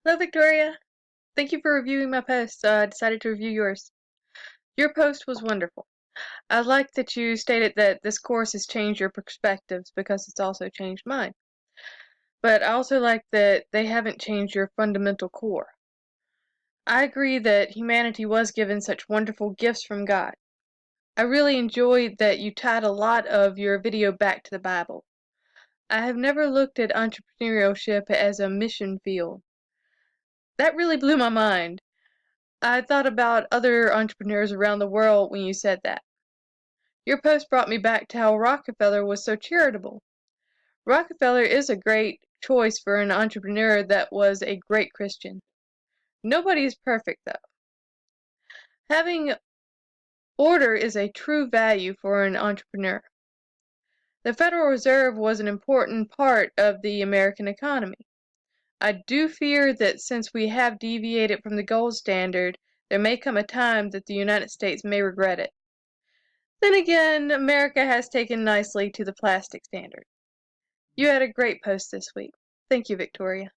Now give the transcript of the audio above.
Hello, Victoria. Thank you for reviewing my post. I decided to review yours. Your post was wonderful. I like that you stated that this course has changed your perspectives because it's also changed mine. But I also like that they haven't changed your fundamental core. I agree that humanity was given such wonderful gifts from God. I really enjoyed that you tied a lot of your video back to the Bible. I have never looked at entrepreneurship as a mission field. That really blew my mind. I thought about other entrepreneurs around the world when you said that. Your post brought me back to how Rockefeller was so charitable. Rockefeller is a great choice for an entrepreneur that was a great Christian. Nobody is perfect, though. Having order is a true value for an entrepreneur. The Federal Reserve was an important part of the American economy. I do fear that since we have deviated from the gold standard, there may come a time that the United States may regret it. Then again, America has taken nicely to the plastic standard. You had a great post this week. Thank you, Victoria.